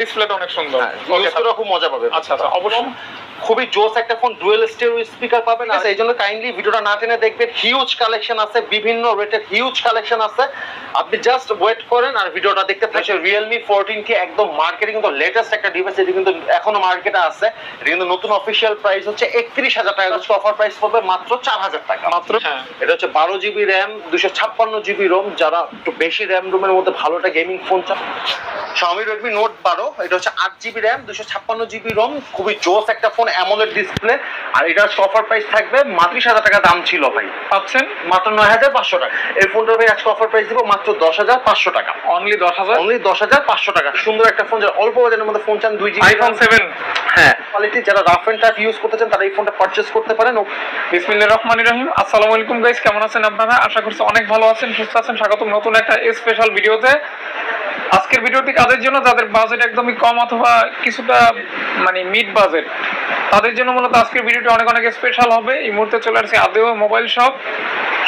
ডিসপ্লেটা অনেক সুন্দর, ইউজ করে খুব মজা পাবে। আচ্ছা আচ্ছা, অবশ্যই খুবই জোস একটা ফোন, ডুয়েল স্টেরিও স্পিকার পাবেন। এই জন্য কাইন্ডলি ভিডিওটা না টেনে দেখবেন, হিউজ কালেকশন আছে, বিভিন্ন রেটের হিউজ কালেকশন আছে। আপনি জাস্ট ওয়েট করেন আর ভিডিওটা দেখতে থাকেন। Realme 14 একদম মার্কেটে কিন্তু লেটেস্ট একটা ডিভাইস, এটা কিন্তু এখনো মার্কেটে আছে। এটা কিন্তু নতুন অফিসিয়াল প্রাইস হচ্ছে 31,000 টাকা, অফার প্রাইস পড়বে মাত্র 4,000 টাকা মাত্র। হ্যাঁ, এটা হচ্ছে 12 জিবি র্যাম 256 জিবি রোম। যারা একটু বেশি র্যাম রোমের মধ্যে ভালো একটা গেমিং ফোন চান, Xiaomi Redmi Note 12, এটা হচ্ছে 8 জিবি র্যাম 256 জিবি রোম, খুবই জোস একটা ফোন, অ্যামোলেড ডিসপ্লে। আর এটার অফার প্রাইস থাকবে মাত্র 30,000 টাকা দাম ছিল ভাই, পাচ্ছেন মাত্র 9,500 টাকা। এই ফোনটা ভাই আজকে অফার প্রাইস দিব মাত্র 10,500 টাকা, অনলি 10,000, অনলি 10,500 টাকা। সুন্দর একটা ফোন, যারা অল্প বাজেটের মধ্যে ফোন চান, 2 জিবি আইফোন 7। হ্যাঁ, কোয়ালিটি, যারা রাফ এন্ড টাফ ইউজ করতে চান তারা এই ফোনটা পারচেজ করতে পারেন। বিসমিল্লাহির রহমানির রহিম। আসসালামু আলাইকুম গাইস, কেমন আছেন আপনারা? আশা করছি অনেক ভালো আছেন, সুস্থ আছেন। স্বাগতম নতুন একটা স্পেশাল ভিডিওতে। আজকের ভিডিওটি কাদের জন্য? যাদের বাজেট একদমই কম অথবা কিছুটা মানে মিড বাজেট, তাদের জন্য মূলত আজকের ভিডিওটি অনেক অনেক স্পেশাল হবে। এই মুহূর্তে চলে আসছে আদেও মোবাইল শপ,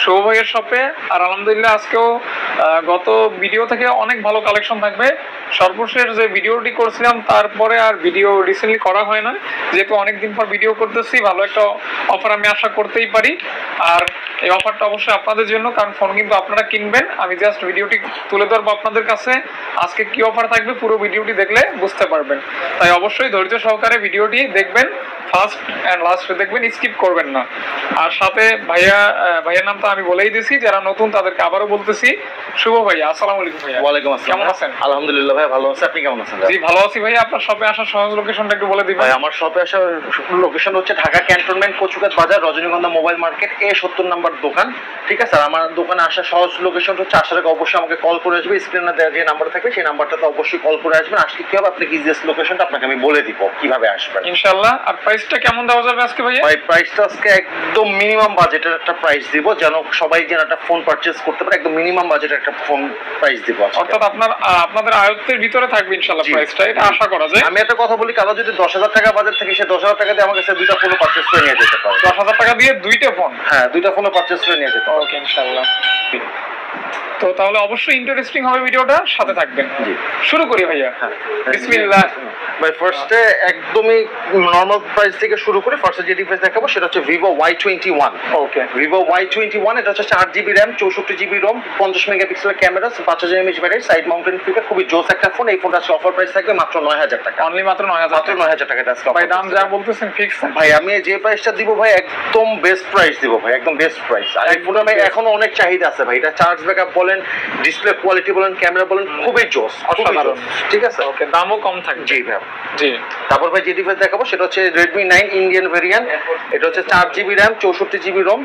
শুভ ভাইয়ের শপে। আর আলহামদুলিল্লাহ আজকেও গত ভিডিও থেকে অনেক ভালো কালেকশন থাকবে। সর্বশেষ যে ভিডিওটি করছিলাম তারপরে আর ভিডিও রিসেন্টলি করা হয় না, যেহেতু অনেকদিন পর ভিডিও করতেছি, ভালো একটা অফার আমি আশা করতেই পারি। আর এই অফারটা অবশ্যই আপনাদের জন্য, কারণ ফোন কিন্তু আপনারা কিনবেন। আমি জাস্ট ভিডিওটি তুলে ধরবো আপনাদের কাছে। আজকে কি অফার থাকবে পুরো ভিডিওটি দেখলে বুঝতে পারবেন, তাই অবশ্যই ধৈর্য সহকারে ভিডিওটি দেখবেন, ফার্স্ট অ্যান্ড লাস্ট দেখবেন, স্কিপ করবেন না। আর সাথে ভাইয়ার নামটা আমি বলেই দিছি, যারা নতুন তাদেরকে আবারও বলতেছি, শুভ ভাইয়া। আসসালামু আলাইকুম ভাইয়া। ওয়ালাইকুম আসসালাম, কেমন আছেন? আলহামদুলিল্লাহ ভাই ভালো আছি, আপনি কেমন আছেন? জি ভালো আছি ভাইয়া। আপনার শপে আসার সহজ লোকেশনটা একটু বলে দিবেন। ভাই আমার শপে আসার লোকেশন হচ্ছে ঢাকা ক্যান্টনমেন্ট, কচুগাছ বাজার, রজনীগন্ধা মোবাইল মার্কেট, A70 নাম্বার দোকান। ঠিক আছে, আর আমার দোকানে আসার সহজ লোকেশন হচ্ছে, আসার আগে অবশ্যই আমাকে কল করে আসবে। স্ক্রিনে দেওয়া যে নাম্বার থাকবে সেই নাম্বারটাতে অবশ্যই কল করে আসবেন। আসলে কি হবে, আপনাকে ইজিয়েস্ট লোকেশনটা আপনাকে আমি বলে দিব কিভাবে আসবেন ইনশাআল্লাহ। আর প্রাইসটা কেমন দেওয়া যাবে আজকে ভাইয়া? ভাই প্রাইসটা আজকে একদম মিনিমাম বাজেটের একটা প্রাইস দিব, যেন সবাই যেন একটা ফোন পারচেজ করতে পারে। একদম মিনিমাম বাজেটের একটা ফোন প্রাইস দিব, অর্থাৎ আপনাদের আয়ত্তের ভিতরে থাকবে ইনশাআল্লাহ প্রাইসটা, এটা আশা করা যায়। আমি একটা কথা বলি, কারো যদি 10,000 টাকা বাজেট থেকে, সে 10,000 টাকা দিয়ে আমার কাছে দুইটা ফোন পারচেজ করে নিয়ে যেতে পারে। 10,000 টাকা দিয়ে দুইটা ফোন? হ্যাঁ, দুইটা ফোনও পারচেজ করে নিয়ে যেতে পারে। ওকে ইনশাআল্লাহ। তো তাহলে অবশ্যই ইন্টারেস্টিং হবে ভিডিওটা, সাথে থাকবেন। জি, শুরু করি ভাইয়া। বিসমিল্লাহ। ভাই ফার্স্টে একদমই নরমাল প্রাইস থেকে শুরু করে ফার্স্টে যে ডিভাইস দেখাবো সেটা হচ্ছে Vivo Y21। ওকে, Vivo Y21, এটা হচ্ছে 4 জিবি র্যাম 64 জিবি রোম, 50 মেগাপিক্সেলের camera, 5000 mAh battery, side mountain speaker, খুবই জোস একটা ফোন। এই ফোনটা অফার প্রাইস থাকবে মাত্র 9,000 টাকা, অনলি মাত্র 9,000, মাত্র 9,000 টাকা। ভাই দাম যা বলতেছেন ফিক্স ভাই। আমি যে প্রাইসটা দিব ভাই একদম বেস্ট প্রাইস দিব ভাই, একদম বেস্ট প্রাইস। আর এই ফোনে ভাই এখনো অনেক চাহিদা আছে ভাই, এটা চার্জ ব্যাকআপ বলেন, ডিসপ্লে কোয়ালিটি বলেন, ক্যামেরা বলেন, খুবই জোস, অসাধারণ। ঠিক আছে, ওকে, দামও কম থাকবে। জি ভাই। জি, তারপর ভাই যে ডিভাইস দেখাবো সেটা হচ্ছে Redmi 9 ইন্ডিয়ান ভেরিয়েন্ট। এটা হচ্ছে 4 জিবি র্যাম 64 জিবি রোম।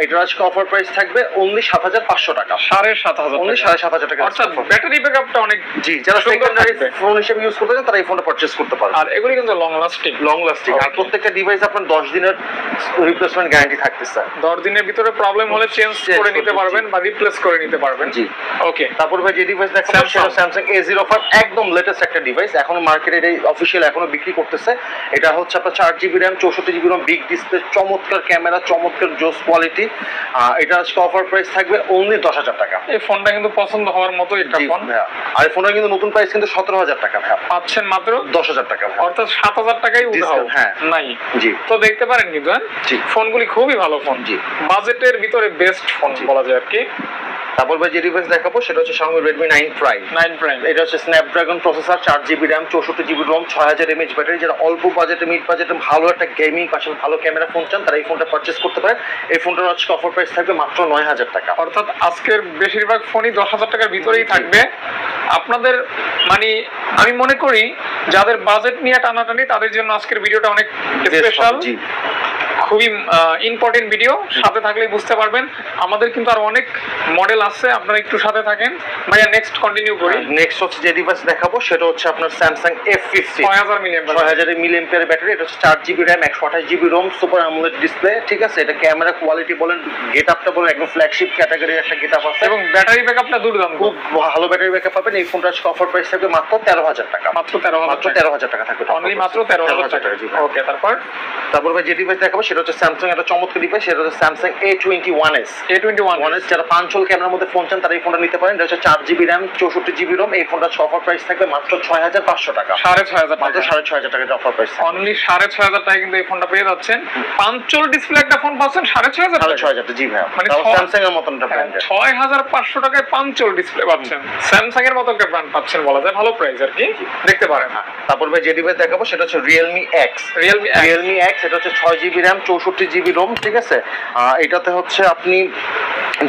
এটার আজকে অফার প্রাইস থাকবে অনলি 7,500 টাকা, 7,500, অনলি 7,500 টাকা। অর্থাৎ ব্যাটারি ব্যাকআপটা অনেক। জি, যারা সেকেন্ডারি ফোন হিসেবে ইউজ করতে চান তারা এই ফোনটা পারচেজ করতে পারে। আর এগুলি কিন্তু লং লাস্টিং, লং লাস্টিং। আর প্রত্যেকটা ডিভাইস আপনার 10 দিনের রিপ্লেসমেন্ট গ্যারান্টি থাকতেছে। 10 দিনের ভিতরে প্রবলেম হলে চেঞ্জ করে নিতে পারবেন বা রিপ্লেস করে নিতে পারবেন। জি, ওকে। তারপর ভাই যে ডিভাইস দেখাবো সেটা Samsung A05, একদম লেটেস্ট একটা ডিভাইস, এখনো মার্কেটে এই অফিশিয়াল এখনো বিক্রি করতেছে। এটা হচ্ছে আপনার 4 GB RAM 64 GB ROM, big display, চমৎকার ক্যামেরা, চমৎকার জোস কোয়ালিটি। এটা আজকে অফার প্রাইস থাকবে অনলি 10,000 টাকা। এই ফোনটা কিন্তু পছন্দ হওয়ার মতো একটা ফোন। আর এই ফোনের কিন্তু নতুন প্রাইস কিন্তু 17,000 টাকা ভাই, পাচ্ছেন মাত্র 10,000 টাকা, অর্থাৎ 7,000 টাকাই উঠাও। হ্যাঁ নাই। জি, তো দেখতে পারেন কিন্তু জি, ফোনগুলি খুবই ভালো ফোন। জি, বাজেটের ভিতরে বেস্ট ফোন বলা যায় আর কি। তারপর ভাই যে ডিভাইস দেখাবো সেটা হচ্ছে Xiaomi Redmi 9 Prime। এটা হচ্ছে Snapdragon processor, 4 GB RAM 64 GB ROM, 6000 mAh battery. যারা অল্প বাজেটে মিড বাজেটে ভালো একটা গেমিং পাশাপাশি ভালো ক্যামেরা ফোন চান তারা এই ফোনটা পারচেজ করতে পারেন। এই ফোনটার আজকে অফার প্রাইস থাকবে মাত্র 9,000 টাকা, অর্থাৎ আজকের বেশিরভাগ ফোনই 10,000 টাকার ভিতরেই থাকবে। আপনাদের মানে আমি মনে করি যাদের বাজেট নিয়ে টানাটানি তাদের জন্য আজকের ভিডিওটা অনেক স্পেশাল, খুবই ইম্পর্টেন্ট ভিডিও। সাথে থাকলেই বুঝতে পারবেন। আমাদের কিন্তু আর অনেক মডেল আছে, আপনারা একটু সাথে থাকেন। ভাইয়া নেক্সট কন্টিনিউ করি। নেক্সট হচ্ছে যে ডিভাইস দেখাবো সেটা হচ্ছে আপনার Samsung F50, 6000 mAh ব্যাটারি। এটা হচ্ছে 4 GB RAM 128 GB ROM, super AMOLED display. ঠিক আছে, এটা ক্যামেরা কোয়ালিটি বলেন, গেটআপটা বলেন, একদম ফ্ল্যাগশিপ ক্যাটাগরির একটা গেটআপ আছে এবং ব্যাটারি ব্যাকআপটা দুর্দান্ত, খুব ভালো ব্যাটারি ব্যাকআপ পাবেন। এই ফোনটার আজকে অফার প্রাইস থাকবে মাত্র 13,000 টাকা, মাত্র 13,000 টাকা থাকবে, অনলি মাত্র 13,000 টাকা। ওকে, তারপর ভাই যে ডিভাইস দেখাবো সেটা হচ্ছে স্যামসাং একটা চমৎকার ডিভাইস, সেটা হচ্ছে স্যামসাং A21s। A21s যারা পাঞ্চল ক্যামেরার মধ্যে ফোন চান তারা এই ফোনটা নিতে পারেন। এটা হচ্ছে 4GB RAM 64GB ROM। এই ফোনটা অফার প্রাইস থাকবে মাত্র 6500 টাকা। 6500 মাত্র 6500 টাকা অফার প্রাইস। অনলি 6500 টাকায় কিন্তু এই ফোনটা পেয়ে যাচ্ছেন। পাঞ্চল ডিসপ্লে একটা ফোন পাচ্ছেন 6500 টাকা। 6500 জি ভাই, মানে স্যামসাং এর মতন একটা ব্র্যান্ড। 6500 টাকায় পাঞ্চল ডিসপ্লে পাচ্ছেন, স্যামসাং এর মতো একটা ব্র্যান্ড পাচ্ছেন বলা যায়, ভালো প্রাইস আর কি, দেখতে পারেন। তারপর ভাই যে ডিভাইস দেখাবো সেটা হচ্ছে Realme X। Realme X এটা হচ্ছে 6GB RAM 64GB ROM, ঠিক আছে। এটাতে হচ্ছে আপনি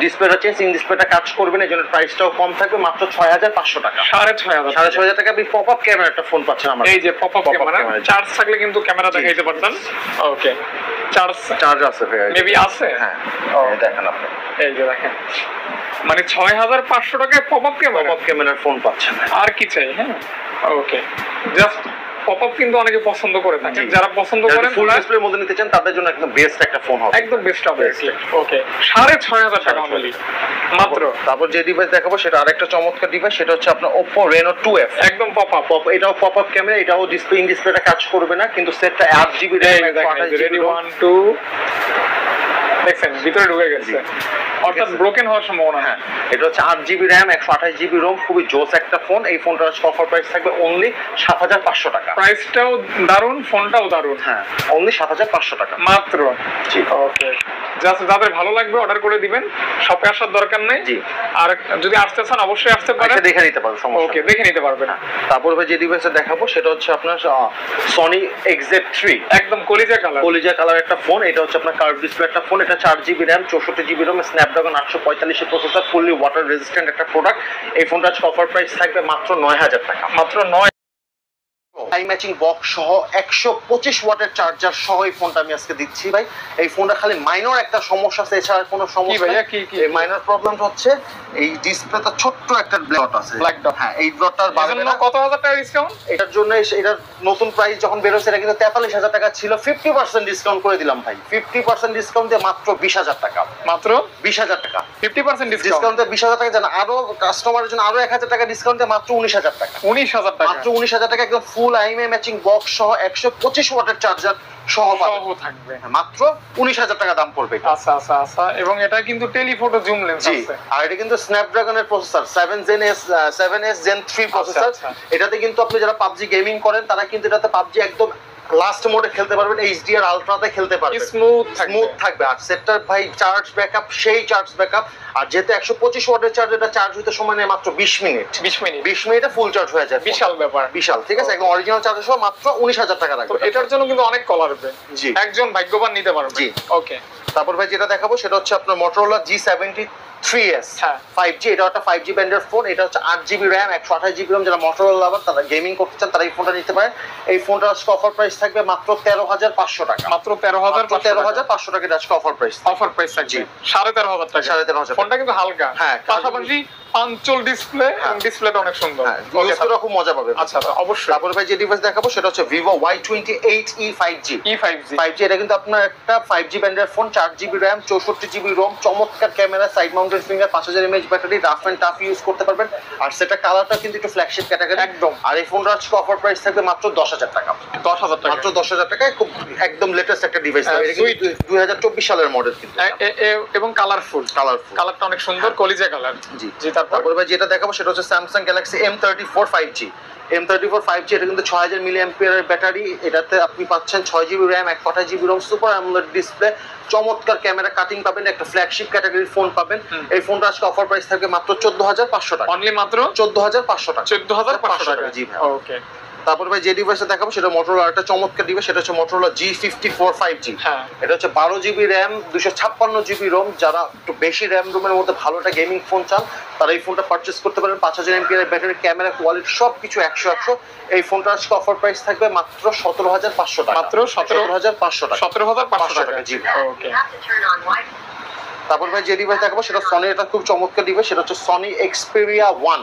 ডিসপ্লেটা চেঞ্জ, ডিসপ্লেটা কাজ করবেন, এই জন্য প্রাইসটাও কম থাকবে, মাত্র 6500 টাকা। 6500 টাকা আপনি পপ আপ ক্যামেরা একটা ফোন পাচ্ছেন আমার। এই যে পপ আপ ক্যামেরা, চার্জ থাকলে কিন্তু ক্যামেরা দেখাইতে পারতেন। ওকে, চার্জ আছে ভাই, মেবি আছে। হ্যাঁ, দেখেন আপনি, এই যে দেখেন, মানে 6500 টাকায় পপ আপ ক্যামেরার ফোন পাচ্ছেন, আর কি চাই। হ্যাঁ, ওকে, জাস্ট পপ আপ কিন্তু অনেকে পছন্দ করে থাকেন, যারা পছন্দ করেন ফুল ডিসপ্লের মধ্যে নিতে চান তাদের জন্য একদম বেস্ট একটা ফোন হবে, একদম বেস্ট হবে। ওকে, 6500 টাকা অনলি মাত্র। তারপর যে ডিভাইস দেখাবো সেটা আরেকটা চমৎকার ডিভাইস, সেটা হচ্ছে আপনার Oppo Reno 2F। একদম পপ আপ, এটাও পপ আপ ক্যামেরা, এটাও ডিসপ্লেটা কাজ করবে না, কিন্তু সেটটা 8GB RAM 128GB ROM। দেখছেন ভিতরে ঢুকে গেছে, অর্থাৎ ব্রোকেন হওয়ার সম্ভাবনা। হ্যাঁ, এটা হচ্ছে 8GB RAM 128GB ROM, খুবই জোস একটা ফোন। এই ফোনটার অফার প্রাইস থাকবে অনলি 7500 টাকা। প্রাইসটাও দারুন, ফোনটাও দারুন। হ্যাঁ, অনলি 7500 টাকা মাত্র। জি, ওকে, জাস্ট যাদের ভালো লাগবে অর্ডার করে দিবেন, শপে আসার দরকার নেই। জি, আর যদি আসতে চান অবশ্যই আসতে পারেন, দেখে নিতে পারবেন, সমস্যা। ওকে, দেখে নিতে পারবেন। তারপর যে ডিভাইসটা দেখাবো সেটা হচ্ছে আপনার Sony XZ3। একদম কলিজা কালার একটা ফোন। এটা হচ্ছে আপনার কার্ভ ডিসপ্লে একটা ফোন। এটা 4GB RAM 64GB ROM, Snapdragon 845 এর প্রসেসর, ফুললি ওয়াটার রেজিস্ট্যান্ট একটা প্রোডাক্ট। এই ফোনটার অফার প্রাইস থাকবে মাত্র 9000 টাকা। মাত্র 9। টাইম ম্যাচিং বক্স সহ 125 ওয়াটের চার্জার সহ এই ফোনটা আমি আজকে দিচ্ছি ভাই। এই ফোনটা খালি মাইনর একটা সমস্যা আছে, এছাড়া কোনো সমস্যা নেই। এই মাইনর প্রবলেমটা হচ্ছে এই ডিসপ্লেটা ছোট্ট একটা ব্লট আছে, ব্ল্যাক ডট। হ্যাঁ, এই ব্লটটার বাড়বে না। কত হাজার টাকা ডিসকাউন্ট এটার জন্য? এটার নতুন প্রাইস যখন বের হচ্ছে এটা কিন্তু 43000 টাকা ছিল, 50% ডিসকাউন্ট করে দিলাম ভাই। 50% ডিসকাউন্ট দিয়ে মাত্র 20000 টাকা। মাত্র 20000 টাকা 50% ডিসকাউন্ট দিয়ে 20000 টাকা জানা। আরো কাস্টমারের জন্য আরো 1000 টাকা ডিসকাউন্ট দিয়ে মাত্র 19000 টাকা। 19000 টাকা, মাত্র 19000 টাকা একদম ফুল আইএমআই ম্যাচিং বক্স সহ 125 ওয়াটের চার্জার সহ থাকবে। মাত্র 19000 টাকা দাম পড়বে। আচ্ছা আচ্ছা আচ্ছা, এবং এটা কিন্তু টেলিফটো জুম লেন্স আছে, আর এটা কিন্তু স্ন্যাপড্রাগনের প্রসেসর 7s Gen 3 প্রসেসর। এটাতে কিন্তু আপনি যারা পাবজি গেমিং করেন তারা কিন্তু এটাতে পাবজি একদম লাস্ট মোডে খেলতে পারবেন, এইচডিআর আলট্রাতে খেলতে পারবেন, স্মুথ থাকবে। আর সেটটার ভাই চার্জ ব্যাকআপ সেই চার্জ ব্যাকআপ। আর যেহেতু 125 ওয়াটের চার্জ, এটা চার্জ হইতে সময় নেয় মাত্র 20 মিনিট। 20 মিনিটে ফুল চার্জ হয়ে যায়। বিশাল ব্যাপার, বিশাল, ঠিক আছে। একদম অরিজিনাল চার্জ সহ মাত্র 19000 টাকা রাখবে। এটার জন্য কিন্তু অনেক কল আসবে, জি, একজন ভাগ্যবান নিতে পারবে। জি, ওকে। তারপর ভাই যেটা দেখাবো সেটা হচ্ছে আপনার Motorola G73s 5G। এটা একটা 5G ব্যান্ডের ফোন। এটা হচ্ছে 8GB RAM 128GB ROM। যারা Motorola লাভার তারা গেমিং করতে চান তারা এই ফোনটা নিতে পারেন। এই ফোনটার অফার প্রাইস থাকবে মাত্র 13500 টাকা। মাত্র 13500 টাকা আজকে অফার প্রাইস। অফার প্রাইস থাকবে 13500 টাকা। 13500। ফোনটা কিন্তু হালকা, হ্যাঁ, পাশাপাশি পাঞ্চল ডিসপ্লে, এবং ডিসপ্লেটা অনেক সুন্দর, ইউজ করে খুব মজা পাবে। আচ্ছা, অবশ্যই। তারপর ভাই যে ডিভাইস দেখাবো সেটা হচ্ছে Vivo Y28e 5G। E5G এটা কিন্তু আপনার একটা 5G ব্যান্ডের ফোন, 4GB RAM 64GB ROM, চমৎকার camera, side mounted finger, 5000 mAh battery, rough and tough use করতে পারবেন। আর সেটা কালারটা কিন্তু একটু ফ্ল্যাগশিপ ক্যাটাগরি একদম। আর এই ফোনটার আজকে অফার প্রাইস থাকবে মাত্র 10000 টাকা। 10000 টাকা, মাত্র 10000 টাকায় খুব একদম লেটেস্ট একটা ডিভাইস। এটা কিন্তু 2024 সালের মডেল কিন্তু, এবং কালারফুল, কালারটা অনেক সুন্দর, কলিজা কালার। জি জি। তারপর ভাই যেটা দেখাবো সেটা হচ্ছে Samsung Galaxy M34 5G। M34 5G এটা কিন্তু 6000 mAh এর ব্যাটারি। এটাতে আপনি পাচ্ছেন 6GB RAM 128GB ROM, super AMOLED display, চমৎকার ক্যামেরা, কাটিং পাবেন, একটা ফ্ল্যাগশিপ ক্যাটাগরির ফোন পাবেন। এই ফোনটা আজকে অফার প্রাইস থাকবে মাত্র 14500 টাকা। অনলি মাত্র 14500 টাকা। 14500 টাকা। জি ভাই, ওকে। তারপর ভাই যে ডিভাইসটা দেখাবো সেটা Motorola একটা চমৎকার ডিভাইস। সেটা হচ্ছে Motorola G54 5G। এটা হচ্ছে 12GB RAM 256GB ROM। যারা একটু বেশি RAM রোমের মধ্যে ভালো একটা গেমিং ফোন চান তারা এই ফোনটা পারচেজ করতে পারেন। 5000 mAh এর ব্যাটারি, ক্যামেরা কোয়ালিটি সবকিছু 100। এই ফোনটা আজকে অফার প্রাইস থাকবে মাত্র 17500 টাকা। মাত্র 17500 টাকা। 17500 টাকা। জি, ওকে। তারপর ভাই যে ডিভাইস দেখাবো সেটা Sony, এটা খুব চমৎকার ডিভাইস। সেটা হচ্ছে Sony Xperia 1।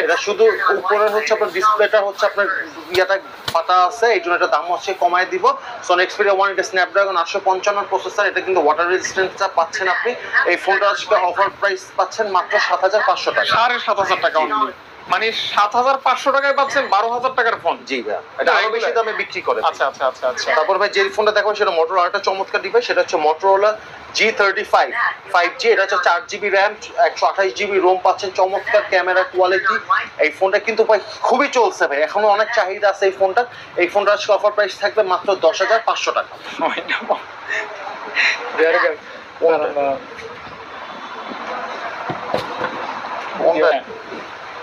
এটা শুধু উপরের হচ্ছে আপনার ডিসপ্লেটা হচ্ছে আপনার ইয়াটা পাতা আছে, এই জন্য এটা দাম হচ্ছে কমায় দিব। Sony Xperia 1 এটা স্ন্যাপড্রাগন 855 প্রসেসর। এটা কিন্তু ওয়াটার রেজিস্ট্যান্সটা পাচ্ছেন আপনি। এই ফোনটা আজকে অফার প্রাইস পাচ্ছেন মাত্র 7500 টাকা। 7500 টাকা অনলি। মানে 7,500 টাকায় পাচ্ছেন 12,000 টাকার ফোন। জি ভাই, এটা আরো বেশি দামে বিক্রি করে। আচ্ছা আচ্ছা আচ্ছা আচ্ছা। তারপর ভাই যে ফোনটা দেখাবো সেটা মোটরোলা একটা চমৎকার ডিভাইস, সেটা হচ্ছে মোটরোলা G35 5G। এটা হচ্ছে 4GB র্যাম, 128GB রোম পাচ্ছেন, চমৎকার ক্যামেরা কোয়ালিটি। এই ফোনটা কিন্তু ভাই খুবই চলছে ভাই, এখনো অনেক চাহিদা আছে এই ফোনটা। এই ফোনটার আজকে অফার প্রাইস থাকবে মাত্র 10,500 টাকা।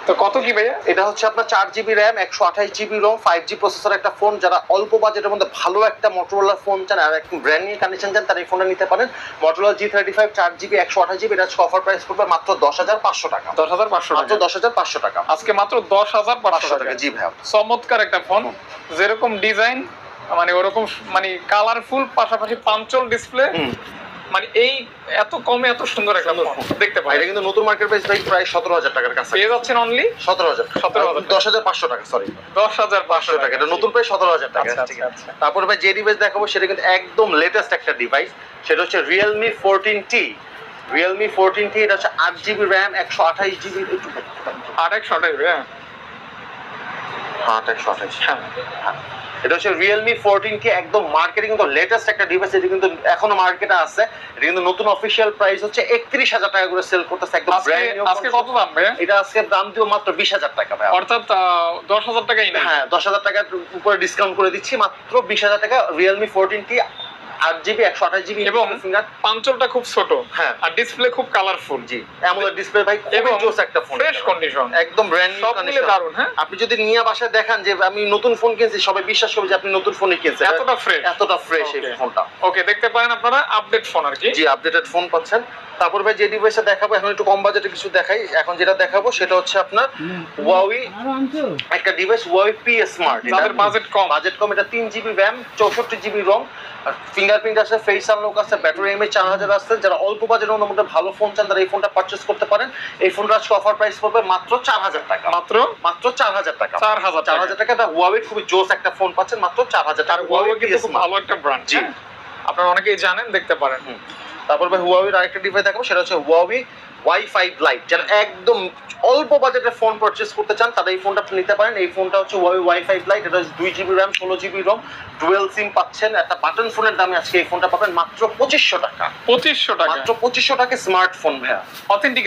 তো কত কি ভাইয়া? এটা হচ্ছে আপনার 4GB RAM, 128GB ROM, 5G processor একটা ফোন। যারা অল্প বাজেটের মধ্যে ভালো একটা মোটরোলা ফোন চান আর একদম ব্র্যান্ড নিউ কন্ডিশন চান, তারা এই ফোনটা নিতে পারেন। মোটরোলা G35 4GB 128GB, এটা অফার প্রাইস পড়বে মাত্র 10,500 টাকা। 10,500 মাত্র 10,500 টাকা আজকে, মাত্র 10,500 টাকা। জি ভাই, চমৎকার একটা ফোন, যেরকম ডিজাইন মানে ওরকম মানে কালারফুল, পাশাপাশি পাঞ্চল ডিসপ্লে, মানে এই এত কমে এত সুন্দর একটা ফোন দেখতে পাই। এটা কিন্তু নতুন মার্কেট প্রাইস ভাই প্রায় 17,000 টাকার কাছে পেয়ে যাচ্ছেন অনলি 17,000 10,500 টাকা, সরি 10,500 টাকা। এটা নতুন প্রাইস 17,000 টাকা। আচ্ছা, ঠিক আচ্ছা, আছে, আচ্ছা। তারপরে ভাই যে ডিভাইস দেখাবো সেটা কিন্তু একদম লেটেস্ট একটা ডিভাইস, সেটা হচ্ছে Realme 14T। Realme 14T, এটা হচ্ছে 8GB র্যাম, 128GB। আরেক শর্টে হ্যাঁ 128, হ্যাঁ। এটা হচ্ছে Realme 14T, একদম মার্কেটে কিন্তু লেটেস্ট একটা ডিভাইস। এটা কিন্তু এখনো মার্কেটে আছে। এটা কিন্তু নতুন অফিশিয়াল প্রাইস হচ্ছে 31,000 টাকা করে সেল করতেছে, একদম ব্র্যান্ড নিউ। আজকে কত দাম ভাই? এটা আজকে দাম দিব মাত্র 20,000 টাকা ভাই, অর্থাৎ 10,000 টাকাই না। হ্যাঁ 10,000 টাকার উপরে ডিসকাউন্ট করে দিচ্ছি, মাত্র 20,000 টাকা। Realme 14T 8GB 128GB এবং ফিঙ্গার পাঞ্চলটা খুব ছোট, হ্যাঁ, আর ডিসপ্লে খুব কালারফুল। জি অ্যামোলেড ডিসপ্লে ভাই, খুবই জোস একটা ফোন, ফ্রেশ কন্ডিশন, একদম ব্র্যান্ড নিউ সব মিলে দারুন। হ্যাঁ, আপনি যদি নিয়ে বাসায় দেখান যে আমি নতুন ফোন কিনছি, সবাই বিশ্বাস করবে যে আপনি নতুন ফোনই কিনছেন, এতটা ফ্রেশ এই ফোনটা। ওকে, দেখতে পারেন আপনারা আপডেট ফোন আর কি। জি আপডেটেড ফোন পাচ্ছেন। তারপর ভাই যে ডিভাইসটা দেখাবো এখন একটু কম বাজেটে কিছু দেখাই। এখন যেটা দেখাবো সেটা হচ্ছে আপনার Huawei একটা ডিভাইস, Huawei P Smart। যাদের বাজেট কম, এটা 3GB RAM, 64GB ROM, fingerprint আছে, ফেস আনলক আছে, ব্যাটারি এমএইচ 4000 আছে। যারা অল্প বাজেটের মধ্যে ভালো ফোন চান তারা এই ফোনটা পারচেজ করতে পারেন। এই ফোনটা আজকে অফার প্রাইস পড়বে মাত্র 4,000 টাকা। মাত্র 4,000 টাকা। 4,000 টাকা। এটা Huawei খুবই জোস একটা ফোন পাচ্ছেন মাত্র 4,000 টাকা। Huawei কিন্তু খুব ভালো একটা ব্র্যান্ড। জি, আপনারা অনেকেই জানেন, দেখতে পারেন। তারপর ভাই Huawei এর আরেকটা ডিভাইস দেখাবো, সেটা হচ্ছে Huawei Wi-Fi Lite। যারা একদম অল্প বাজেটের ফোন পারচেজ করতে চান তারা এই ফোনটা নিতে পারেন। এই ফোনটা হচ্ছে Huawei Wi-Fi Lite। এটা 2GB RAM, 16GB Rome, dual SIM পাচ্ছেন। একটা বাটন ফোনের দামে আজকে এই ফোনটা পাবেন মাত্র 2500 টাকা। 2500 টাকা, মাত্র 2500 টাকা। স্মার্টফোন ভাইয়া, অথেন্টিক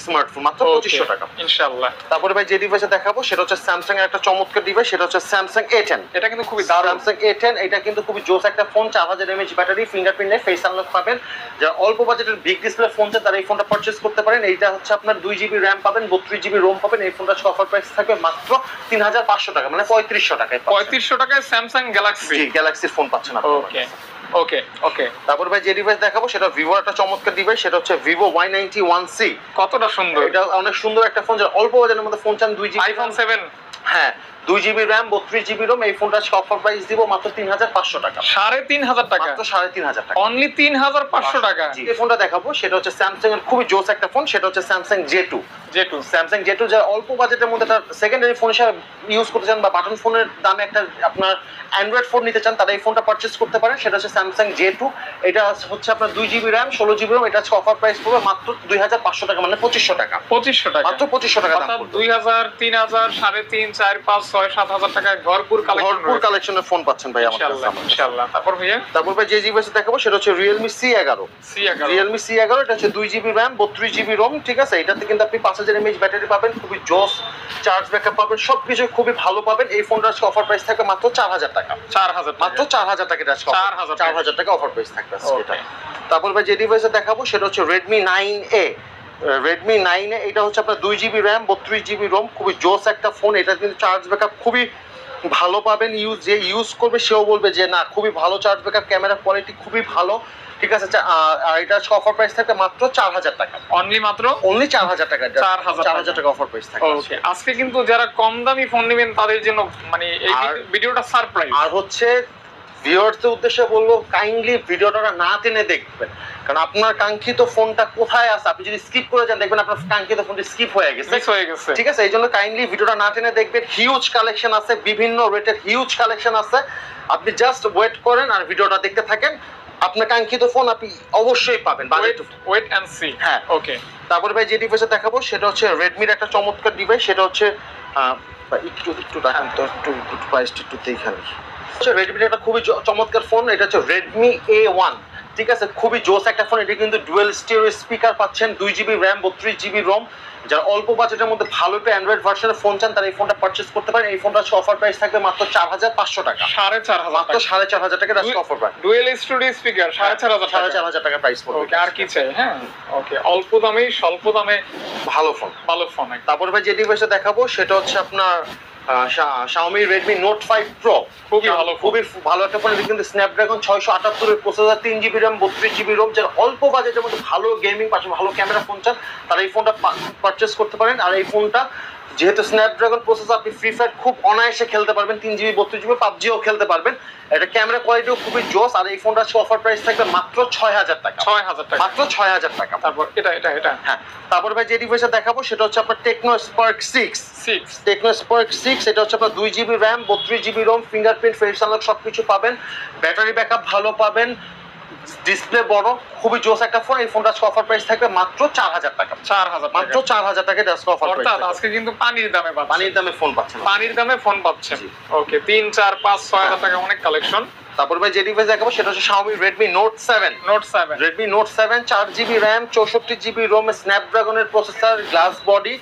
স্মার্টফোন, মাত্র 2500 টাকা ইনশাআল্লাহ। তারপরে ভাই যে ডিভাইসে দেখাবো সেটা হচ্ছে স্যামসাং এর একটা চমৎকার ডিভাইস, সেটা হচ্ছে Samsung A10। এটা কিন্তু খুবই দারুণ। Samsung A10 এটা কিন্তু খুবই জোস একটা ফোন, 4000 mAh ব্যাটারি, ফিঙ্গারপ্রিন্ট নেই, ফেস আনলক পাবেন। যারা অল্প বাজেটের বিগ ডিসপ্লে ফোন চান তারা এই ফোনটা পারচেজ করতে পারেন। এইটা হচ্ছে আপনার 2GB র্যাম পাবেন, 32GB রোম পাবেন। এই ফোনটা অফার প্রাইস থাকবে মাত্র 3,500 টাকা, মানে 3500 টাকায়। 3500 টাকায় স্যামসাং গ্যালাক্সি, জি গ্যালাক্সির ফোন পাচ্ছেন আপনি। ওকে ওকে ওকে। তারপর ভাই যে ডিভাইস দেখাবো সেটা ভিভোর একটা চমৎকার ডিভাইস, সেটা হচ্ছে Vivo Y91C। কতটা সুন্দর, এটা অনেক সুন্দর একটা ফোন। যারা অল্প বাজেটের মধ্যে ফোন চান, 2GB আইফোন 7, হ্যাঁ 2GB র্যাম, 32GB রোম। এই ফোনটা অফার প্রাইস দিব মাত্র 3,500 টাকা। 3,500 টাকা, মাত্র 3,500 টাকা, অনলি 3,500 টাকা। এই ফোনটা দেখাবো সেটা হচ্ছে স্যামসাং এর খুবই জোস একটা ফোন, সেটা হচ্ছে Samsung J2। স্যামসাং J2 যারা অল্প বাজেটের মধ্যে একটা সেকেন্ডারি ফোন হিসেবে ইউজ করতে চান বা বাটন ফোনের দামে একটা আপনার অ্যান্ড্রয়েড ফোন নিতে চান তারা এই ফোনটা পারচেজ করতে পারেন। সেটা হচ্ছে Samsung J2। এটা হচ্ছে আপনার 2GB র্যাম, 16GB রোম। এটা অফার প্রাইস পড়বে মাত্র 2,500 টাকা, মানে 2500 টাকা। 2500 টাকা, মাত্র 2500 টাকা দাম। 2,000, 3,000, 3,500, 4,000, 5,000, 6,000, 7,000 টাকায় ভরপুর কালেকশনের ফোন পাচ্ছেন ভাই আমাদের কাছে। ইনশাআল্লাহ। তারপর ভাই যে ডিভাইস দেখাবো সেটা হচ্ছে Realme C11। Realme C11 এটা হচ্ছে 2GB র্যাম, 32GB রোম। ঠিক আছে, এটাতে কিন্তু আপনি 5000 mAh ব্যাটারি পাবেন, খুবই জোস চার্জ ব্যাকআপ পাবেন, সবকিছু খুবই ভালো পাবেন। এই ফোনটার অফার প্রাইস থাকবে মাত্র 4,000 টাকা। 4,000, মাত্র 4,000 টাকা। এটা 4,000 টাকা অফার প্রাইস থাকবে আজকে। তারপর ভাই যে ডিভাইসে দেখাবো সেটা হচ্ছে Redmi 9A। Redmi 9A এটা হচ্ছে আপনার 2GB র্যাম, 32GB রোম, খুবই জোস একটা ফোন। এটা কিন্তু চার্জ ব্যাকআপ খুবই ভালো পাবেন। যে ইউজ করবে সেও বলবে যে না খুবই ভালো চার্জ ব্যাকআপ, ক্যামেরা কোয়ালিটি খুবই ভালো। ঠিক আছে, আর এটা অফার প্রাইস থাকবে মাত্র 4,000 টাকা। অনলি 4,000 টাকা। 4,000 টাকা অফার প্রাইস থাকবে। ওকে, আজকে কিন্তু যারা কম দামি ফোন নেবেন তাদের জন্য মানে এই ভিডিওটা সারপ্রাইজ। আর হচ্ছে ভিউয়ার্সদের উদ্দেশ্যে বলবো কাইন্ডলি ভিডিওটা না টেনে দেখবেন, কারণ আপনার কাঙ্ক্ষিত ফোনটা কোথায় আছে আপনি যদি স্কিপ করে যান দেখবেন আপনার কাঙ্ক্ষিত ফোনটি স্কিপ হয়ে গেছে। ঠিক আছে, এই জন্য কাইন্ডলি ভিডিওটা না টেনে দেখবেন। হিউজ কালেকশন আছে, বিভিন্ন রেটের হিউজ কালেকশন আছে। আপনি জাস্ট ওয়েট করেন আর ভিডিওটা দেখতে থাকেন। আপনার কাঙ্ক্ষিত ফোন আপনি অবশ্যই পাবেন বাজেট। Wait and see. হ্যাঁ, ওকে। তারপরে ভাই যে ডিভাইসটা দেখাবো সেটা হচ্ছে রেডমির একটা চমৎকার ডিভাইস, সেটা হচ্ছে একটু দেখেন তো, একটু প্রাইসটা একটু দেখেন। হচ্ছে রেডমির একটা খুবই চমৎকার ফোন, এটা হচ্ছে রেডমি A1। ঠিক আছে, খুবই জোস একটা ফোন। এটা কিন্তু ডুয়েল স্টিরিও স্পিকার পাচ্ছেন, 2GB র্যাম 32GB রোম। যারা অল্প বাজেটের মধ্যে ভালো একটা অ্যান্ড্রয়েড ভার্সনের ফোন চান তারা এই ফোনটা পারচেজ করতে পারেন। এই ফোনটা অফার প্রাইস থাকবে মাত্র 4500 টাকা। 4500 মাত্র 4500 টাকা offer price. Dual studio speaker 4500 টাকা প্রাইস পড়বে। ওকে, আর কি চাই? হ্যাঁ, ওকে, অল্প দামে স্বল্প দামে ভালো ফোন। ভালো ফোন। তারপর ভাই যে ডিভাইসটা দেখাবো সেটা হচ্ছে আপনার Xiaomi Redmi Note 5 Pro। খুবই ভালো একটা ফোন। এটা কিন্তু স্ন্যাপড্রাগন 678 এর processor, 3GB RAM 32GB ROM। যারা অল্প বাজেটের মধ্যে ভালো গেমিং পাশে ভালো ক্যামেরা ফোন চান তারা এই ফোনটা পারচেস করতে পারেন। আর এই ফোনটা যেহেতু স্ন্যাপড্রাগন প্রসেসর, আপনি ফ্রি ফায়ার খুব অনায়াসে খেলতে পারবেন, 3GB 32GB পাবজিও খেলতে পারবেন। এটা ক্যামেরা কোয়ালিটিও খুবই জোস। আর এই ফোনটা অফার প্রাইস থাকবে মাত্র 6000 টাকা। 6000 টাকা, মাত্র 6000 টাকা। তারপর এটা হ্যাঁ, তারপর ভাই যে ডিভাইসটা দেখাবো সেটা হচ্ছে আপনার Tecno Spark 6। Tecno Spark 6 এটা হচ্ছে আপনার 2GB RAM 32GB ROM, fingerprint, face unlock সবকিছু পাবেন। ব্যাটারি ব্যাকআপ ভালো পাবেন, ডিসপ্লে বড়, খুবই জোস একটা ফোন। এই ফোনটা অফার প্রাইস থাকবে মাত্র 4000 টাকা। 4000, মাত্র 4000 টাকা অফার প্রাইস। অর্থাৎ আজকে কিন্তু পানির দামে পাচ্ছেন। পানির দামে ফোন পাচ্ছেন। পানির দামে ফোন পাচ্ছেন। ওকে, 3 4 5 6000 টাকা অনেক কালেকশন। তারপর ভাই যে ডিভাইস দেখাবো সেটা হচ্ছে Xiaomi Redmi Note 7। Redmi Note 7 4GB RAM 64GB ROM, স্ন্যাপড্রাগনের প্রসেসর, গ্লাস বডি।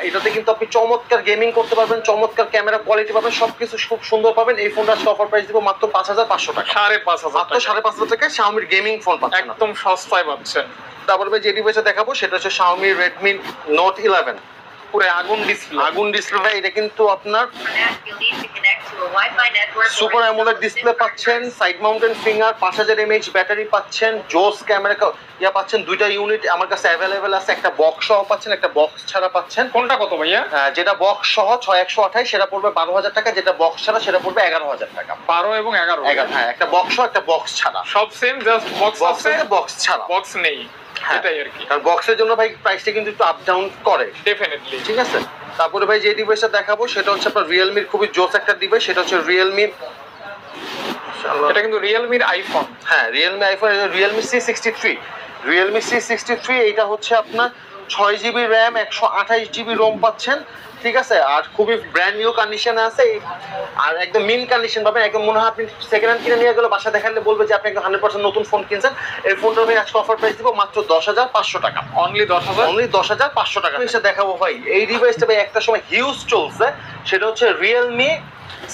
এটাতে কিন্তু আপনি চমৎকার গেমিং করতে পারবেন, চমৎকার ক্যামেরা কোয়ালিটি পাবেন, সবকিছু খুব সুন্দর পাবেন। এই ফোনটা অফার প্রাইস দিব মাত্র 5500 টাকা। 5500 মাত্র 5500 টাকায় Xiaomi গেমিং ফোন পাচ্ছেন, একদম সস্তায় পাচ্ছেন। তারপর ভাই যে ডিভাইসটা দেখাবো সেটা হচ্ছে Xiaomi Redmi Note 11। পুরো আগুন ডিসপ্লে ভাই, এটা কিন্তু আপনার সুপার অ্যামোলেড ডিসপ্লে পাচ্ছেন, side mounted finger, 5000 mAh battery পাচ্ছেন, জোস ক্যামেরা পাচ্ছেন। দুইটা ইউনিট আমার কাছে অ্যাভেলেবেল আছে, একটা বক্স সহ পাচ্ছেন, একটা বক্স ছাড়া পাচ্ছেন। কোনটা কত ভাইয়া? যেটা বক্স সহ 6128 সেটা পড়বে 12000 টাকা, যেটা বক্স ছাড়া সেটা পড়বে 11000 টাকা। 12 এবং 11। হ্যাঁ, একটা বক্স সহ একটা বক্স ছাড়া, সব সেম, জাস্ট বক্স আছে, বক্স ছাড়া বক্স নেই। এটাই আর কি। কারণ বক্সের জন্য ভাই প্রাইসটা কিন্তু একটু আপ ডাউন করে ডেফিনেটলি। ঠিক আছে। তারপরে ভাই যে ডিভাইসটা দেখাবো সেটা হচ্ছে আপনার রিয়েলমির খুবই জোস একটা ডিভাইস, সেটা হচ্ছে রিয়েলমি। এটা কিন্তু রিয়েলমির আইফোন। হ্যাঁ, Realme iPhone, Realme C63। Realme C63 এইটা হচ্ছে আপনার 6GB RAM 128GB ROM পাচ্ছেন। ঠিক আছে, আর খুবই ব্র্যান্ড নিউ কন্ডিশনে আছে, আর একদম মিন কন্ডিশন পাবেন। একদম মনে হয় আপনি সেকেন্ড হ্যান্ড কিনে নিয়ে গেলে বাসা দেখালে বলবে যে আপনি একদম 100% নতুন ফোন কিনছেন। এই ফোনটা ভাই আজকে অফার প্রাইস দিব মাত্র 10500 টাকা। অনলি 10500 টাকা। এটা দেখাবো ভাই, এই ডিভাইসটা ভাই একটা সময় হিউজ চলছে, সেটা হচ্ছে রিয়েলমি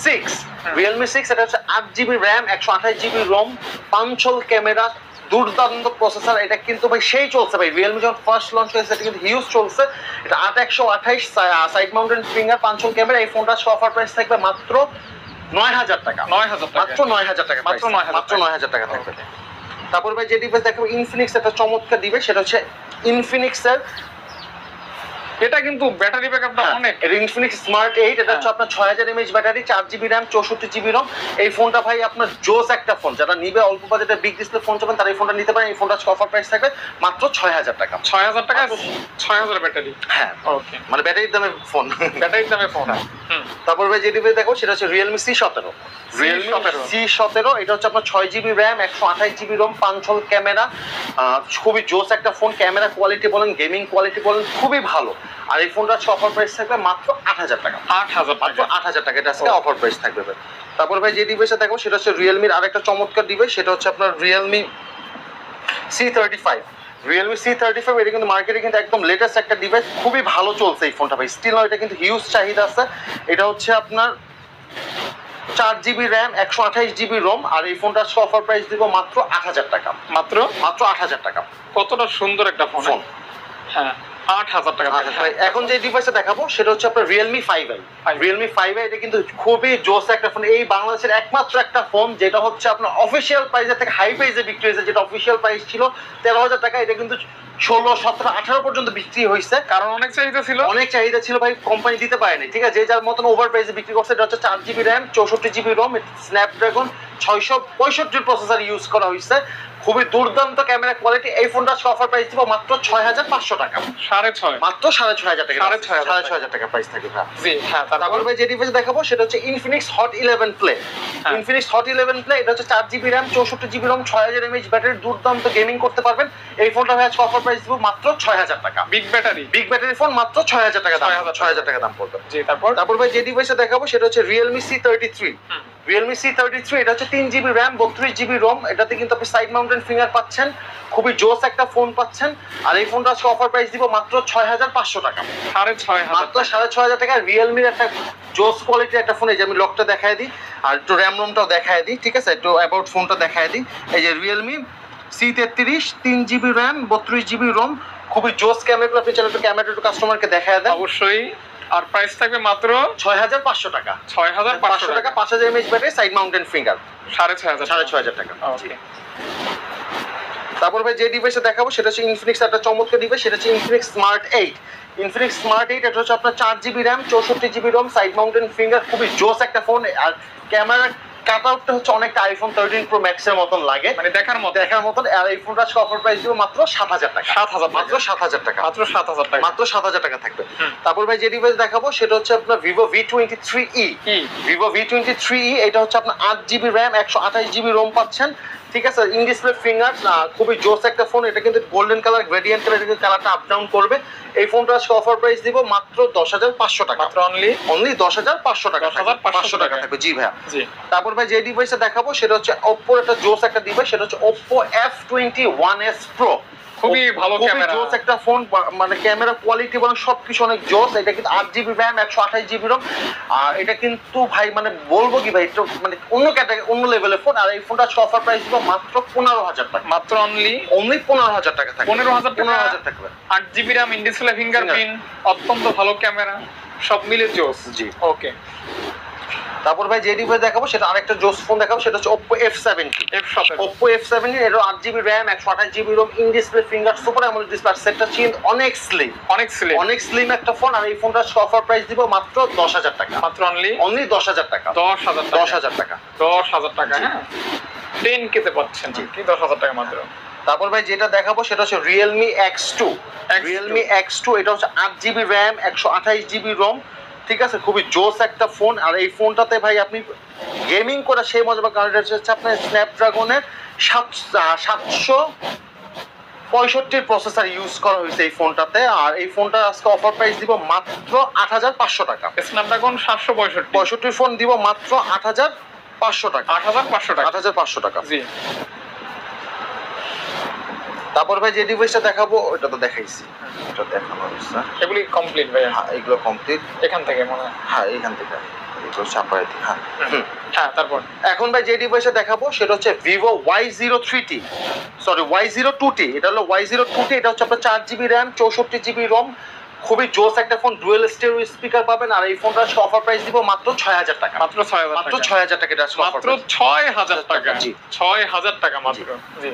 6। রিয়েলমি 6 এটা হচ্ছে 8GB RAM 128GB ROM, পাঞ্চল camera, দুর্দান্ত প্রসেসর। এটা কিন্তু ভাই সেই চলছে ভাই, রিয়েলমি যখন ফার্স্ট লঞ্চ হয়েছে এটা কিন্তু হিউজ চলছে। এটা 8128 সাইড মাউন্টেন ফিঙ্গার, পাঞ্চল ক্যামেরা। এই ফোনটা অফার প্রাইস থাকবে মাত্র 9000 টাকা। মাত্র 9000 টাকা। মাত্র 9000 টাকা থাকবে। তারপর ভাই যে ডিভাইস দেখাবো ইনফিনিক্স একটা চমৎকার ডিভাইস, সেটা হচ্ছে ইনফিনিক্সের, এটা কিন্তু ব্যাটারি ব্যাকআপটা অনেক। এটা ইনফিনিক্স স্মার্ট 8। এটা হচ্ছে আপনার 6000 mAh battery, 4GB RAM 64GB ROM। এই ফোনটা ভাই আপনার জোস একটা ফোন। যারা নিবে অল্প বাজেটে বিগ ডিসপ্লে ফোন চাবেন তারা এই ফোনটা নিতে পারেন। এই ফোনটা অফার প্রাইস থাকবে মাত্র 6000 টাকা। 6000 টাকা, 6000 ব্যাটারি। হ্যাঁ, ওকে, মানে ব্যাটারির দামে ফোন। ব্যাটারির দামে ফোন। তারপর ভাই যে ডিভাইস দেখো সেটা হচ্ছে রিয়েলমি C17। রিয়েলমি C17 এটা হচ্ছে আপনার 6GB RAM 128GB ROM, পাঞ্চল camera, খুবই জোস একটা ফোন। ক্যামেরা কোয়ালিটি বলেন, গেমিং কোয়ালিটি বলেন, খুবই ভালো। আর এই ফোনটার অফার প্রাইস থাকবে মাত্র 8000 টাকা। 8000 টাকা। এটা আজকে অফার প্রাইস থাকবে ভাই। তারপর ভাই যে ডিভাইসটা দেখো সেটা হচ্ছে রিয়েলমির আরেকটা চমৎকার ডিভাইস, সেটা হচ্ছে আপনার রিয়েলমি C35। রিয়েলমি C35 এটা কিন্তু মার্কেটে কিন্তু একদম লেটেস্ট একটা ডিভাইস, খুবই ভালো চলছে এই ফোনটা ভাই। স্টিল এটা কিন্তু হিউজ চাহিদা আছে। এটা হচ্ছে আপনার 4GB RAM 128GB ROM। আর এই ফোনটার অফার প্রাইস দিব মাত্র 8000 টাকা। মাত্র 8000 টাকা। কতটা সুন্দর একটা ফোন। হ্যাঁ, 8000 টাকা। এখন যে ডিভাইসটা দেখাবো সেটা হচ্ছে আপনার রিয়েলমি 5i। রিয়েলমি 5i এটা কিন্তু খুবই জোস একটা ফোন। এই বাংলাদেশের একমাত্র একটা ফোন যেটা হচ্ছে আপনার অফিসিয়াল প্রাইসের থেকে হাই প্রাইসে বিক্রি হয়েছে। যেটা অফিসিয়াল প্রাইস ছিল 13000 টাকা, এটা কিন্তু 16, 17, 18 পর্যন্ত বিক্রি হয়েছে। কারণ অনেক চাহিদা ছিল ভাই, কোম্পানি দিতে পারেনি। ঠিক আছে, যে যার মতন ওভার প্রাইসে বিক্রি করছে। এটা হচ্ছে 4GB RAM 64GB ROM, Snapdragon 665 processor use করা হয়েছে। খুবই দুর্দান্ত ক্যামেরা কোয়ালিটি। এই ফোনটা আজকে অফার প্রাইস দিব মাত্র 6500 টাকা, 6.5 মাত্র 6500 টাকা, 6500 টাকা প্রাইস থাকবে। জি হ্যাঁ। তারপর ভাই যে ডিভাইস দেখাবো সেটা হচ্ছে Infinix hot 11 play. Infinix hot 11 play, এটা হচ্ছে 4GB RAM 64GB ROM 6000 mAh battery, দুর্দান্ত গেমিং করতে পারবেন। এই ফোনটা ভাই আজকে অফার প্রাইস দিব মাত্র 6000 টাকা। বিগ ব্যাটারি ফোন মাত্র 6000 টাকা দাম, 6000 টাকা দাম পড়বে। জি তারপর ভাই যে ডিভাইসটা দেখাবো সেটা হচ্ছে Realme C33। Realme C33 এটা হচ্ছে 3GB RAM 32GB ROM, এটাতে কিন্তু আপনি সাইড মাউন্টেন ফিঙ্গার পাচ্ছেন, খুবই জোস একটা ফোন পাচ্ছেন। আর এই ফোনটা আজকে অফার প্রাইস দিব মাত্র 6500 টাকা, 6500 মাত্র 6500 টাকা। রিয়েলমির একটা জোস কোয়ালিটির একটা ফোন, এই যে আমি লকটা দেখায় দিই আর একটু র্যাম রোমটাও দেখায় দিই, ঠিক আছে? একটু অ্যাবাউট ফোনটা দেখায় দিই। এই যে Realme C33 3GB RAM 32GB ROM, খুবই জোস ক্যামেরা। আপনি চাইলে একটু ক্যামেরা একটু কাস্টমারকে দেখায় দেন। অবশ্যই। আর প্রাইস থাকবে মাত্র 6500 টাকা, 6500 টাকা, 5000 mAh battery, side mounted finger, 6500 টাকা। ওকে। তারপর ভাই যে ডিভাইসটা দেখাবো সেটা হচ্ছে ইনফিনিক্স একটা চমৎকার ডিভাইস, সেটা হচ্ছে ইনফিনিক্স স্মার্ট 8। ইনফিনিক্স স্মার্ট 8 এটা হচ্ছে আপনার 4GB RAM 64GB ROM, side mounted finger, খুবই জোস একটা ফোন। আর ক্যামেরা কাটআউটটা হচ্ছে অনেকটা আইফোন 13 প্রো ম্যাক্স এর মতন লাগে, মানে দেখার মতন। আর এই ফোনটা আজকে অফার প্রাইস দিব মাত্র 7000 টাকা, 7000 মাত্র 7000 টাকা, মাত্র 7000 টাকা, মাত্র 7000 টাকা থাকবে। তারপর ভাই যে ডিভাইস দেখাবো সেটা হচ্ছে আপনার Vivo V23e। Vivo V23e এটা হচ্ছে আপনার 8GB RAM 128GB ROM পাচ্ছেন, ঠিক আছে? ইন ডিসপ্লে ফিঙ্গার, খুবই জোস একটা ফোন। এটা কিন্তু গোল্ডেন কালার, গ্রেডিয়েন্ট কালার, এটা কালারটা আপ ডাউন করবে। এই ফোনটা আজকে অফার প্রাইস দিব মাত্র 10500 টাকা, মাত্র অনলি 10500 টাকা, 10500 টাকা থাকবে। জি ভাইয়া। জি। তারপর ভাই যে ডিভাইসটা দেখাবো সেটা হচ্ছে Oppo একটা জোস একটা ডিভাইস, সেটা হচ্ছে Oppo F21s Pro। খুবই ভালো ক্যামেরা, জোস একটা ফোন, মানে ক্যামেরা কোয়ালিটি এবং সবকিছু অনেক জোস। এটা কিন্তু 8GB RAM 128GB ROM। আর এটা কিন্তু ভাই মানে বলবো কি ভাই, এটা মানে অন্য ক্যাটাগরি, অন্য লেভেলের ফোন। আর এই ফোনটা অফার প্রাইস দিব মাত্র 15000 টাকা, মাত্র অনলি 15000 টাকা থাকবে, 15000 টাকা। 8GB RAM in display fingerprint, অত্যন্ত ভালো ক্যামেরা, সব মিলে জোস। জি। ওকে। তারপর ভাই যে ডিভাইস দেখাবো সেটা আরেকটা জোস ফোন দেখাবো, সেটা হচ্ছে Oppo F70। Oppo F70 এর 8GB RAM 128GB ROM, in display finger, super AMOLED display, সেটটা কিন্তু অনেক স্লিম একটা ফোন। আর এই ফোনটা অফার প্রাইস দিব মাত্র 10000 টাকা, মাত্র অনলি 10000 টাকা, 10000 টাকা, 10000 টাকা। হ্যাঁ 10K তে পাচ্ছেন কি 10000 টাকা মাত্র। তারপর ভাই যেটা দেখাবো সেটা হচ্ছে Realme X2। Realme X2 এটা হচ্ছে 8GB RAM 128GB ROM, ঠিক আছে? খুবই জোস একটা ফোন। আর এই ফোনটাতে ভাই আপনি গেমিং করে সেই মজা পাবেন, কারণ এটা হচ্ছে আপনার স্ন্যাপড্রাগনের 765 প্রসেসর ইউজ করা হয়েছে এই ফোনটাতে। আর এই ফোনটা আজকে অফার প্রাইস দিব মাত্র 8500 টাকা, স্ন্যাপড্রাগন 765 ফোন দিব মাত্র 8500 টাকা, 8500 টাকা। জি। তারপর ভাই যে ডিভাইসটা দেখাবো ওটা তো দেখাইছি, এটা দেখানো হয়েছে, এগুলি কমপ্লিট ভাই। হ্যাঁ এগুলো কমপ্লিট। এখান থেকে মনে হয়, হ্যাঁ এখান থেকে এগুলো চাপাই দিই। হ্যাঁ তারপর এখন ভাই যে ডিভাইসটা দেখাবো সেটা হচ্ছে Vivo Y03T, সরি Y02T। এটা হলো Y02T, এটা হচ্ছে আপনার 4GB RAM 64GB ROM, খুবই জোস একটা ফোন, ডুয়েল স্টেরিও স্পিকার পাবেন। আর এই ফোনটা অফার প্রাইস দিব মাত্র 6000 টাকা, মাত্র 6000 টাকা, এটা মাত্র 6000 টাকা। জি 6000 টাকা মাত্র। জি।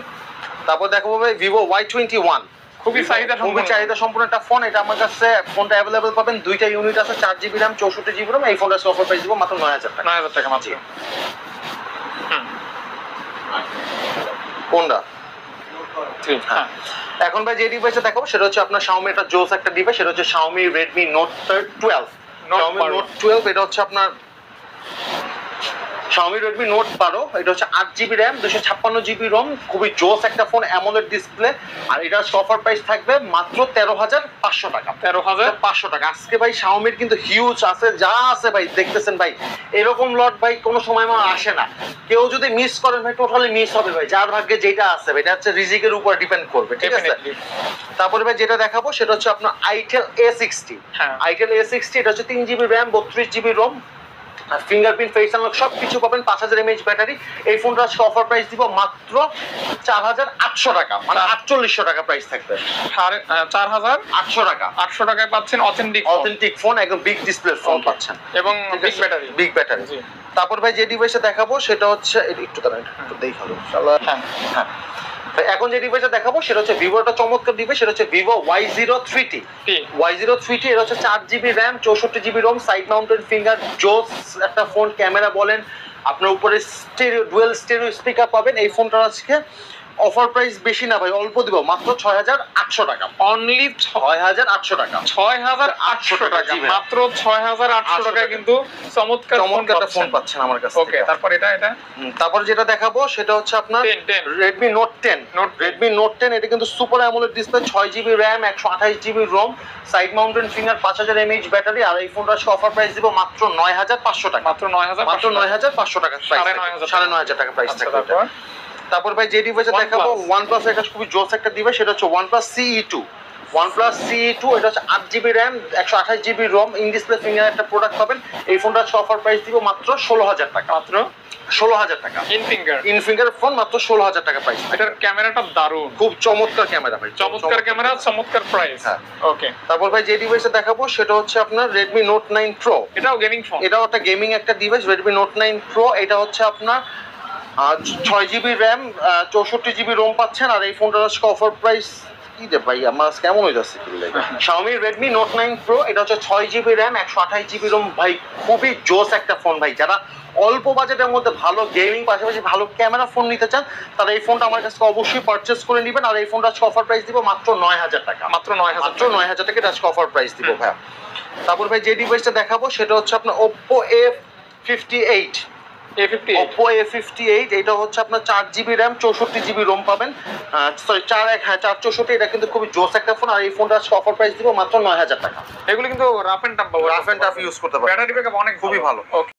তারপর দেখাবো ভাই Vivo Y21, খুবই চাহিদা সম্পূর্ণ একটা ফোন। এটা আমার কাছে ফোনটা অ্যাভেলেবল পাবেন, দুইটা ইউনিট আছে, 4GB RAM 64GB ROM। এই ফোনটা অফার প্রাইস দিব মাত্র 9000 টাকা, 9000 টাকা মাত্র। কোনটা? হ্যাঁ। এখন ভাই যে ডিভাইসটা দেখাবো সেটা হচ্ছে আপনার Xiaomi একটা জোস একটা ডিভাইস, সেটা হচ্ছে Xiaomi Redmi Note 12। Xiaomi Note 12 এটা হচ্ছে আপনার Xiaomi Redmi Note 12, এটা হচ্ছে 8GB RAM 256GB ROM, খুবই জোস একটা ফোন, অ্যামোলেড ডিসপ্লে। আর এটার অফার প্রাইস থাকবে মাত্র 13500 টাকা, 13500 টাকা। আজকে ভাই Xiaomi কিন্তু হিউজ আছে, যা আছে ভাই দেখতেছেন ভাই, এরকম লট ভাই কোনো সময় আমার আসে না। কেউ যদি মিস করেন ভাই টোটালি মিস হবে ভাই, যার ভাগ্যে যেটা আছে ভাই, এটা হচ্ছে রিজিকের উপর ডিপেন্ড করবে, ঠিক আছে? তারপরে ভাই যেটা দেখাবো সেটা হচ্ছে আপনার Itel A60। Itel A60 এটা হচ্ছে 3GB RAM 32GB ROM, fingerprint, face unlock সবকিছু পাবেন, 5000 mAh ব্যাটারি। এই ফোনটা আজকে অফার প্রাইস দিব মাত্র 4800 টাকা, মানে 4800 টাকা প্রাইস থাকবে। 4800 টাকা, 800 টাকায় পাচ্ছেন অথেন্টিক ফোন, একদম বিগ ডিসপ্লে ফোন পাচ্ছেন, এবং বিগ ব্যাটারি। তারপর ভাই যে ডিভাইসটা দেখাবো সেটা হচ্ছে একটু দাঁড়ান, একটু দেখালো হ্যাঁ। এখন যে ডিভাইসটা দেখাবো সেটা হচ্ছে ভিভোর চমৎকার ডিভাইস, সেটা হচ্ছে Vivo Y03T। Y03T এটা হচ্ছে 4GB RAM 64GB ROM, side mounted finger, জোস একটা ফোন, ক্যামেরা বলেন, আপনার উপরে ডুয়েল স্টেরিও স্পিকার পাবেন। এই ফোনটা আজকে অফার প্রাইস বেশি না ভাই, অল্প দিব, মাত্র 6,800 টাকা। অনলি 6,800 টাকা। 6,800 টাকা, জি ভাই। মাত্র 6,800 টাকায় কিন্তু চমৎকার একটা ফোন পাচ্ছেন আমার কাছে। ওকে, তারপর এটা তারপর যেটা দেখাবো সেটা হচ্ছে আপনার 10 Redmi Note 10। Redmi Note 10 এটা কিন্তু super AMOLED display, 6GB RAM, 128GB ROM, side mounted finger, 5000 mAh battery. আর এই ফোনটা অফার প্রাইস দিব মাত্র 9,500 টাকা। মাত্র 9,500 টাকা প্রাইস, 9,500 টাকা প্রাইস থাকবে। তারপর ভাই যে ডিভাইসে দেখাবো OnePlus এর কাছে খুবই জোস একটা ডিভাইস, সেটা হচ্ছে OnePlus CE2। OnePlus CE2 এটা হচ্ছে 8GB RAM, 128GB ROM, in display finger একটা প্রোডাক্ট পাবেন। এই ফোনটা অফার প্রাইস দিব মাত্র 16,000 টাকা। মাত্র 16,000 টাকা। ইন ফিঙ্গার ফোন মাত্র 16,000 টাকা প্রাইস। এটার ক্যামেরাটা দারুণ, খুব চমৎকার ক্যামেরা ভাই, চমৎকার ক্যামেরা, চমৎকার প্রাইস। হ্যাঁ। ওকে, তারপর ভাই যে ডিভাইসে দেখাবো সেটা হচ্ছে আপনার Redmi Note 9 Pro। এটাও গেমিং ফোন, এটাও একটা গেমিং একটা ডিভাইস, Redmi Note 9 Pro। এটা হচ্ছে আপনার 6GB RAM, 64GB ROM পাচ্ছেন। আর এই ফোনটার আজকে অফার প্রাইস কি দে ভাই, আমার কেমন হয়ে যাচ্ছে কি লাগে। Xiaomi Redmi Note 9 Pro, এটা হচ্ছে 6GB RAM, 128GB ROM ভাই, খুবই জোস একটা ফোন ভাই। যারা অল্প বাজেটের মধ্যে ভালো গেমিং পাশাপাশি ভালো ক্যামেরা ফোন নিতে চান, তারা এই ফোনটা আমার কাছে অবশ্যই পারচেস করে নেবেন। আর এই ফোনটা আজকে অফার প্রাইস দিব মাত্র 9,000 টাকা। মাত্র 9,000 টাকা আজকে অফার প্রাইস দিব ভাই। তারপর ভাই যে ডিভাইসটা দেখাবো সেটা হচ্ছে আপনার Oppo A58। Oppo A58 এটা হচ্ছে আপনার 4GB RAM, 64GB ROM পাবেন। সরি 464। এটা কিন্তু খুবই জোস একটা ফোন। আর এই ফোনটা আজকে অফার প্রাইস দিব মাত্র 9,000 টাকা। এগুলো কিন্তু রাফ এন্ড টাফ ইউজ করতে পারবেন। ব্যাটারি ব্যাকআপ অনেক খুবই ভালো। ওকে।